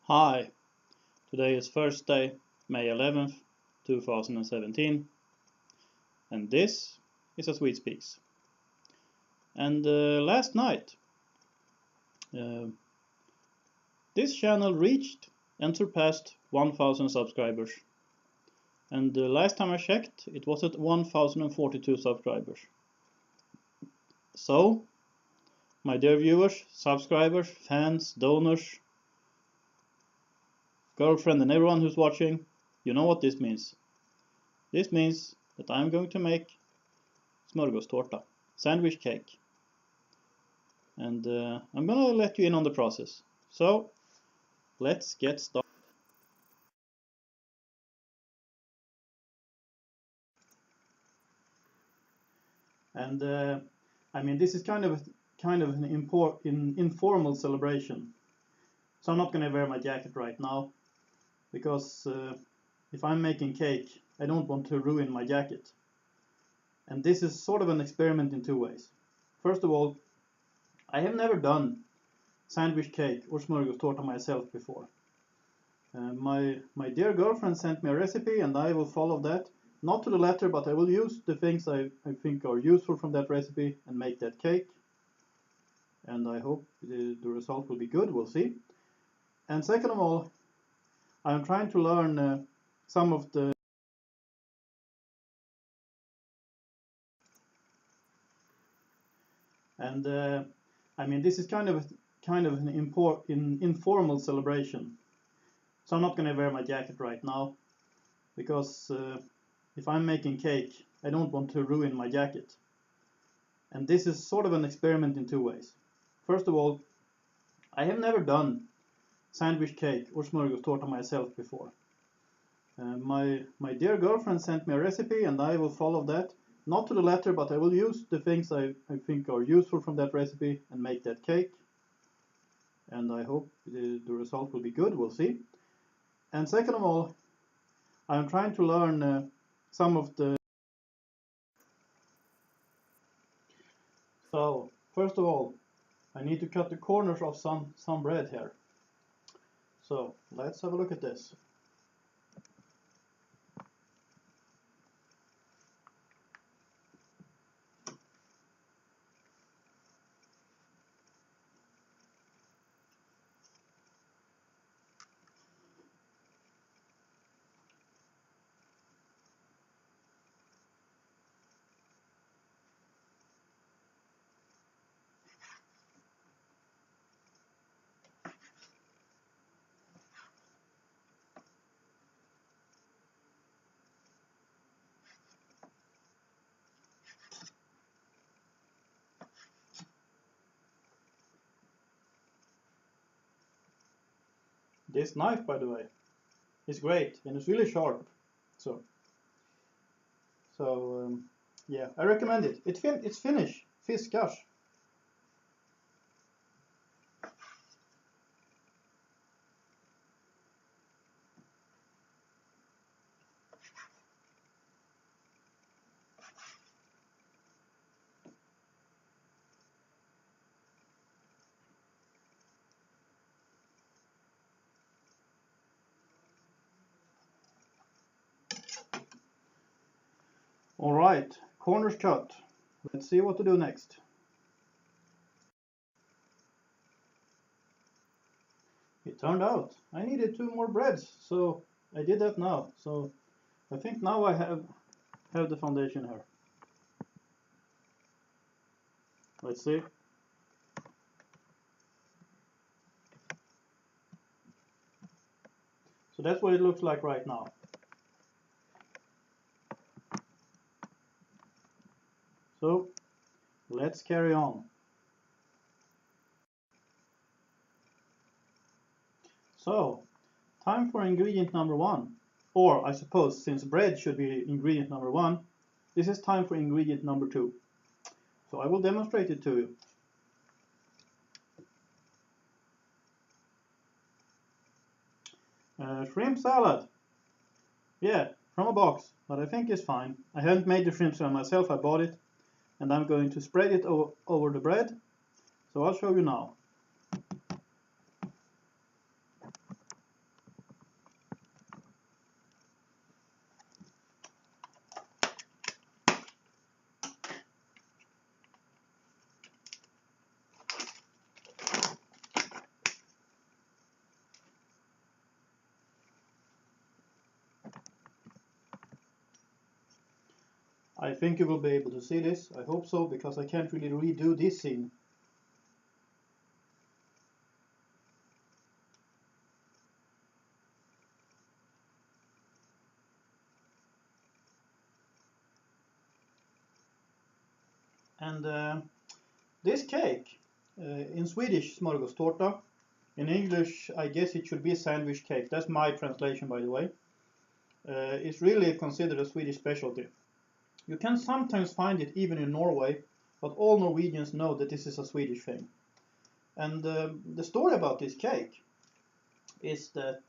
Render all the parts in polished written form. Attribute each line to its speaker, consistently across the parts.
Speaker 1: Hi, today is Thursday, May 11th, 2017, and this is A Sweet Speaks. And last night, this channel reached and surpassed 1000 subscribers. And last time I checked, it was at 1042 subscribers. So, my dear viewers, subscribers, fans, donors, girlfriend and everyone who's watching, you know what this means. This means that I'm going to make smörgåstårta, sandwich cake. And I'm gonna let you in on the process. So, let's get started. And I mean, this is kind of an informal celebration. So I'm not gonna wear my jacket right now, because if I'm making cake, I don't want to ruin my jacket. And this is sort of an experiment in two ways. First of all, I have never done sandwich cake or smörgåstårta myself before. My dear girlfriend sent me a recipe, and I will follow that. Not to the letter, but I will use the things I think are useful from that recipe and make that cake. And I hope the result will be good, we'll see. And second of all, I'm trying to learn some of the and I mean, this is kind of an informal celebration. So I'm not going to wear my jacket right now, because if I'm making cake, I don't want to ruin my jacket. And this is sort of an experiment in two ways. First of all, I have never done sandwich cake or smörgåstårta myself before. My dear girlfriend sent me a recipe, and I will follow that. Not to the letter, but I will use the things I think are useful from that recipe and make that cake. And I hope the result will be good, we'll see. And second of all, I'm trying to learn some of the... So, first of all, I need to cut the corners of some bread here. So, let's have a look at this. This knife, by the way, is great, and it's really sharp. So yeah, I recommend it. It's Finnish, Fiskars. All right, corners cut. Let's see what to do next. It turned out I needed 2 more breads, so I did that now. So I think now I have the foundation here. Let's see. So that's what it looks like right now. So let's carry on. So, time for ingredient number 1. Or, I suppose, since bread should be ingredient number 1, this is time for ingredient number 2. So I will demonstrate it to you. Shrimp salad. Yeah, from a box, but I think it's fine. I haven't made the shrimp salad myself, I bought it. And I'm going to spread it over the bread. So I'll show you now. I think you will be able to see this. I hope so, because I can't really redo this scene. And this cake, in Swedish smörgåstårta, in English I guess it should be sandwich cake, that's my translation by the way, it's really considered a Swedish specialty. You can sometimes find it even in Norway, but all Norwegians know that this is a Swedish thing. And the story about this cake is that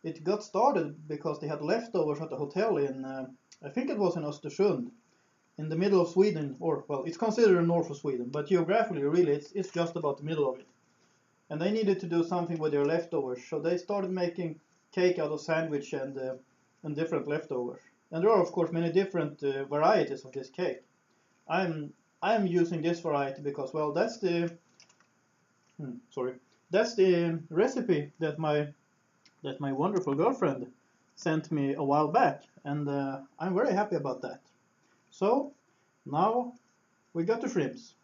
Speaker 1: it got started because they had leftovers at the hotel in, I think it was in Östersund, in the middle of Sweden, or well, it's considered the north of Sweden, but geographically really it's just about the middle of it. And they needed to do something with their leftovers, so they started making cake out of sandwich and different leftovers. And there are of course many different varieties of this cake. I'm using this variety because, well, that's the recipe that my wonderful girlfriend sent me a while back, and I'm very happy about that. So now we got the shrimps.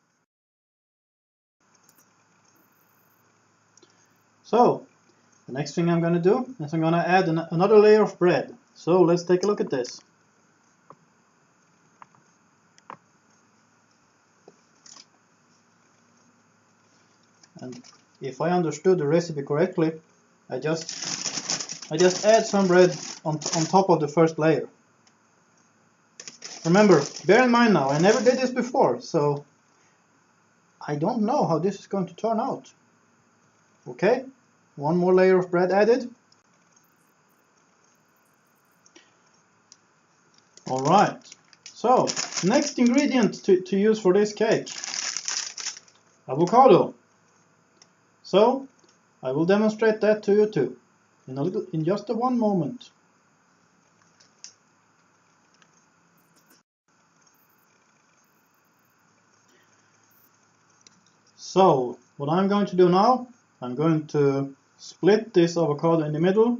Speaker 1: So the next thing I'm going to do is I'm going to add another layer of bread. So let's take a look at this. And if I understood the recipe correctly, I just add some bread on top of the first layer. Remember, bear in mind now, I never did this before, so I don't know how this is going to turn out. Okay, one more layer of bread added. Alright, so next ingredient to use for this cake, avocado. So I will demonstrate that to you too in just one moment. So what I'm going to do now, I'm going to split this avocado in the middle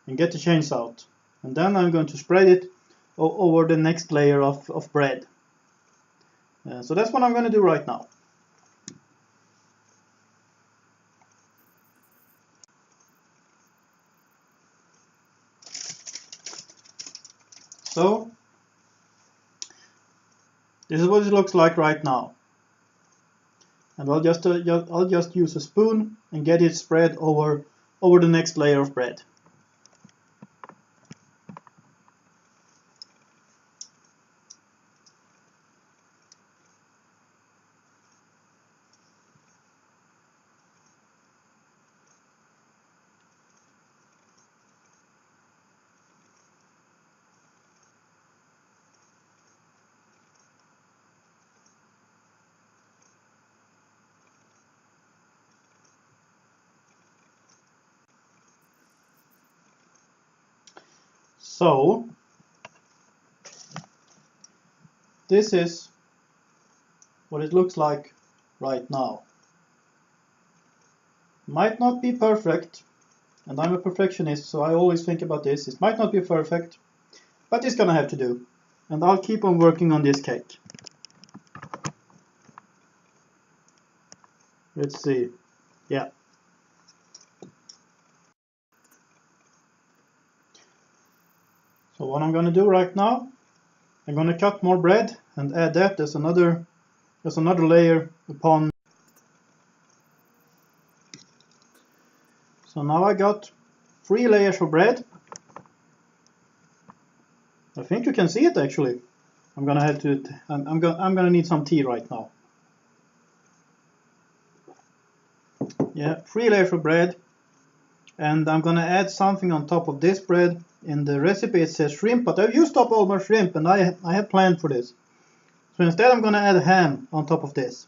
Speaker 1: and get the chains out, and then I'm going to spread it over the next layer of bread. So that's what I'm going to do right now. So this is what it looks like right now. And I'll just use a spoon and get it spread over the next layer of bread. So this is what it looks like right now. Might not be perfect, and I'm a perfectionist, so I always think about this. It might not be perfect, but it's gonna have to do. And I'll keep on working on this cake. Let's see. Yeah. So what I'm gonna do right now, I'm gonna cut more bread and add that as another layer upon. So now I got 3 layers of bread. I think you can see it actually. I'm gonna have to. I'm gonna need some tea right now. Yeah, 3 layers of bread, and I'm gonna add something on top of this bread. In the recipe it says shrimp, but I've used up all my shrimp, and I had planned for this. So instead I'm gonna add ham on top of this.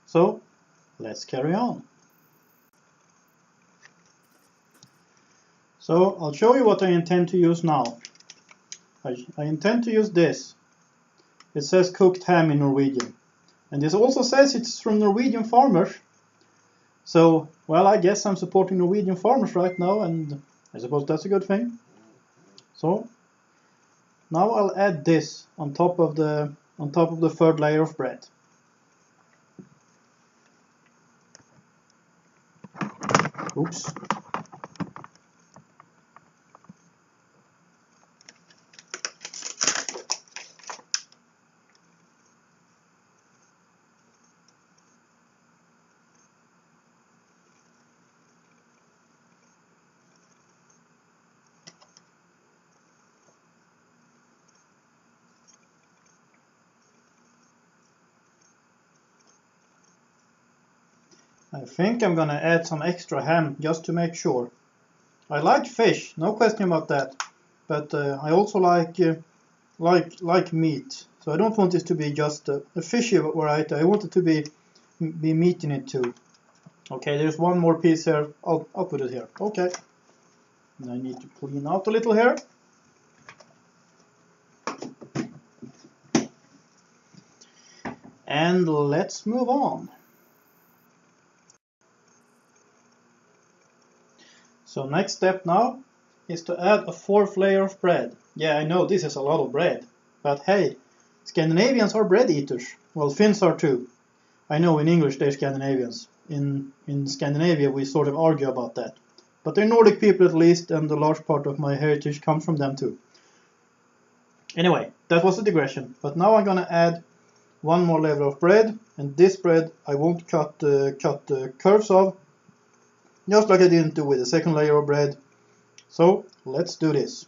Speaker 1: So let's carry on. So I'll show you what I intend to use now. I intend to use this. It says cooked ham in Norwegian, and this also says it's from Norwegian farmers. So, well, I guess I'm supporting Norwegian farmers right now, and I suppose that's a good thing. So Now I'll add this on top of the third layer of bread. Oops. I think I'm gonna add some extra ham just to make sure. I like fish, no question about that, but I also like meat. So I don't want this to be just a fishy variety. I want it to be meat in it too. Okay, there's one more piece here. I'll put it here. Okay. And I need to clean out a little here. And let's move on. So next step now is to add a fourth layer of bread. Yeah, I know this is a lot of bread, but hey, Scandinavians are bread eaters. Well, Finns are too. I know in English they're Scandinavians. In Scandinavia we sort of argue about that. But they're Nordic people at least, and a large part of my heritage comes from them too. Anyway, that was a digression. But now I'm gonna add one more layer of bread, and this bread I won't cut the curves of, just like I didn't do with the second layer of bread. So let's do this.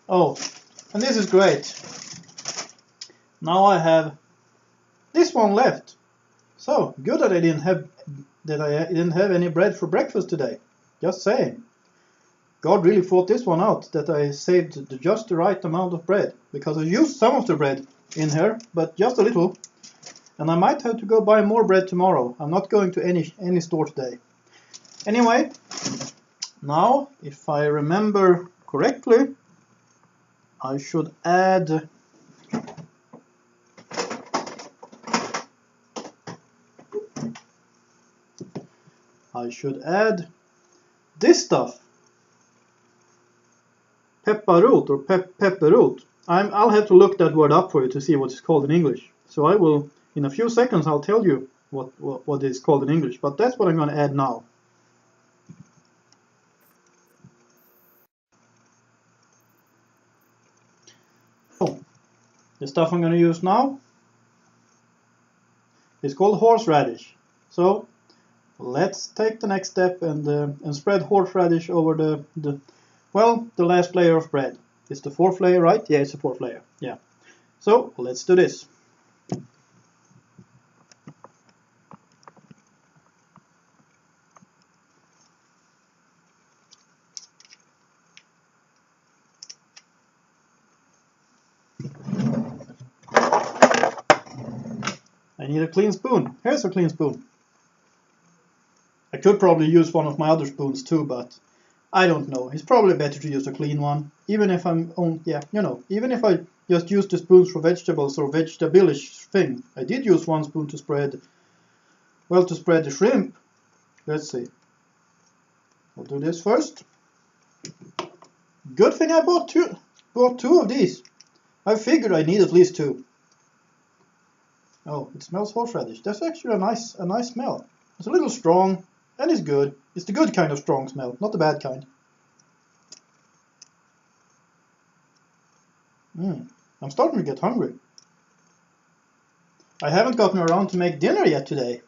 Speaker 1: Oh, and this is great. Now I have this one left. So good that I didn't have any bread for breakfast today. Just saying. God really thought this one out, that I saved just the right amount of bread, because I used some of the bread in here, but just a little. And I might have to go buy more bread tomorrow. I'm not going to any store today. Anyway, now if I remember correctly, I should add this stuff. Pepparrot or pepperrot. I'll have to look that word up for you to see what it's called in English. So I will, in a few seconds, I'll tell you what it's called in English. But that's what I'm going to add now. So, the stuff I'm going to use now is called horseradish. So let's take the next step and spread horseradish over the last layer of bread. It's the fourth layer, right? Yeah, it's the fourth layer. Yeah. So let's do this. I need a clean spoon. Here's a clean spoon. I could probably use one of my other spoons too, but I don't know. It's probably better to use a clean one, even if even if I just use the spoons for vegetables or vegetable-ish thing. I did use one spoon to spread the shrimp. Let's see. I'll do this first. Good thing I bought two of these. I figured I need at least two. Oh, it smells horseradish. That's actually a nice smell. It's a little strong, and it's good. It's the good kind of strong smell, not the bad kind. I'm starting to get hungry. I haven't gotten around to make dinner yet today.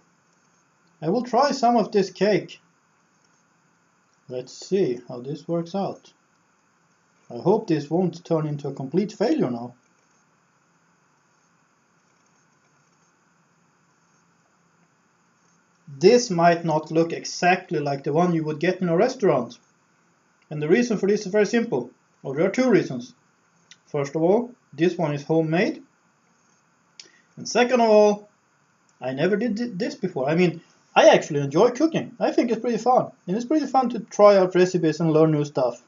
Speaker 1: I will try some of this cake. Let's see how this works out. I hope this won't turn into a complete failure now. This might not look exactly like the one you would get in a restaurant. And the reason for this is very simple. Well, there are two reasons. First of all, this one is homemade. And second of all, I never did this before. I mean, I actually enjoy cooking. I think it's pretty fun. And it's pretty fun to try out recipes and learn new stuff.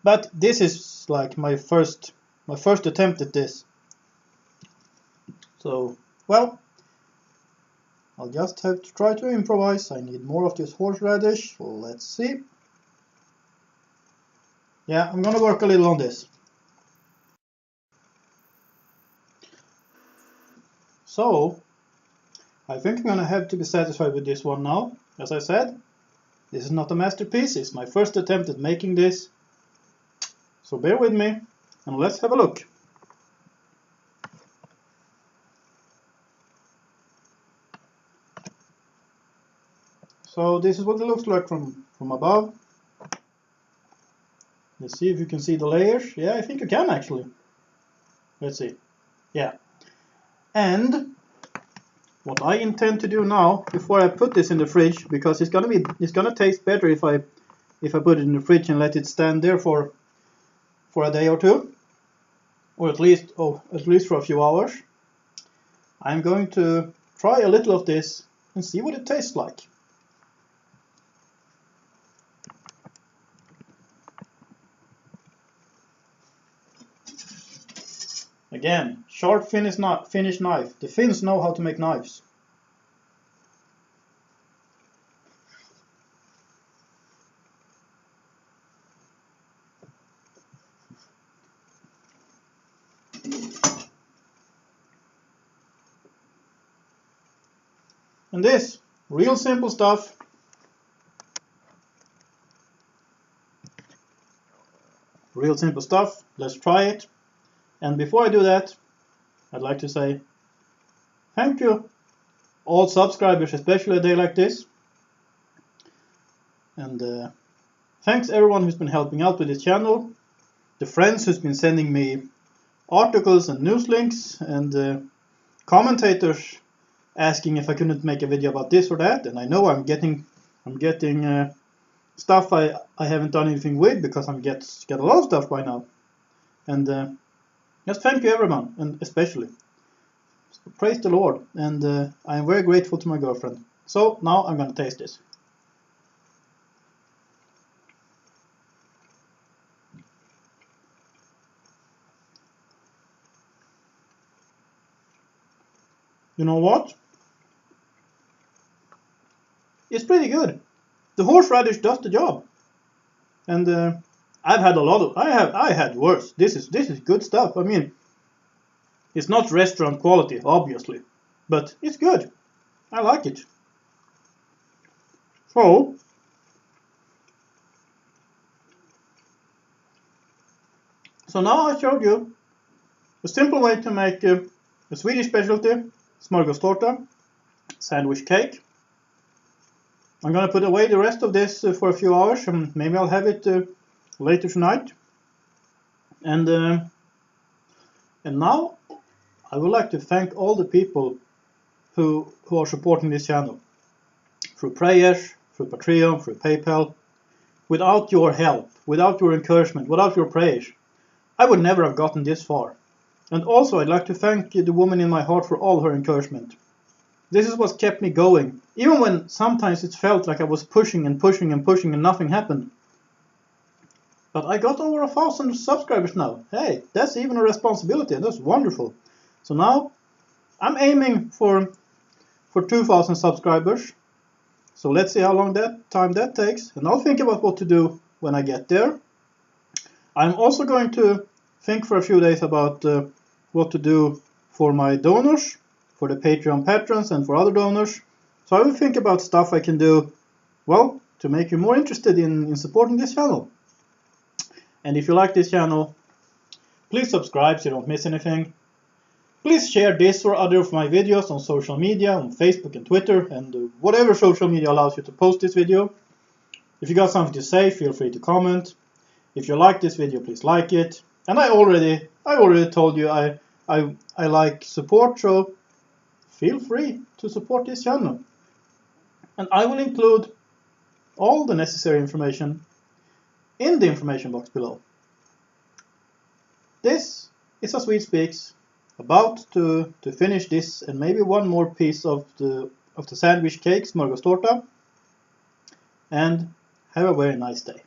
Speaker 1: But this is like my first attempt at this. So, well, I'll just have to try to improvise. I need more of this horseradish. Let's see. Yeah, I'm gonna work a little on this. So, I think I'm gonna have to be satisfied with this one now. As I said, this is not a masterpiece. It's my first attempt at making this. So bear with me and let's have a look. So this is what it looks like from above. Let's see if you can see the layers. Yeah, I think you can actually. Let's see. Yeah. And what I intend to do now, before I put this in the fridge, because it's gonna taste better if I put it in the fridge and let it stand there for a day or two, or at least for a few hours. I'm going to try a little of this and see what it tastes like. Again, sharp Finnish knife. The Finns know how to make knives. And this, real simple stuff. Real simple stuff. Let's try it. And before I do that, I'd like to say thank you, all subscribers, especially a day like this. And thanks everyone who's been helping out with this channel, the friends who's been sending me articles and news links, and commentators asking if I couldn't make a video about this or that. And I know I'm getting stuff I haven't done anything with, because I'm get a lot of stuff by now. And just thank you everyone, and especially praise the Lord. And I am very grateful to my girlfriend. So now I'm gonna taste this. You know what? It's pretty good. The horseradish does the job. And I've had a lot of, I had worse. This is good stuff. I mean, it's not restaurant quality, obviously, but it's good. I like it. So now I showed you a simple way to make a Swedish specialty, smörgåstårta, sandwich cake. I'm gonna put away the rest of this for a few hours, and maybe I'll have it later tonight. And now I would like to thank all the people who are supporting this channel through prayers, through Patreon, through PayPal. Without your help, without your encouragement, without your prayers, I would never have gotten this far. And also I'd like to thank the woman in my heart for all her encouragement. This is what kept me going, even when sometimes it felt like I was pushing and pushing and pushing and nothing happened. But I got over 1,000 subscribers now. Hey, that's even a responsibility, and that's wonderful. So now I'm aiming for 2,000 subscribers. So let's see how long that takes, and I'll think about what to do when I get there. I'm also going to think for a few days about what to do for my donors, for the Patreon patrons, and for other donors. So I will think about stuff I can do, well, to make you more interested in supporting this channel. And if you like this channel, please subscribe so you don't miss anything. Please share this or other of my videos on social media, on Facebook and Twitter, and whatever social media allows you to post this video. If you got something to say, feel free to comment. If you like this video, please like it. And I already told you I like support, so feel free to support this channel. And I will include all the necessary information in the information box below. This is A Swede Speaks. about to finish this and maybe one more piece of the sandwich cake, smörgåstårta, and have a very nice day.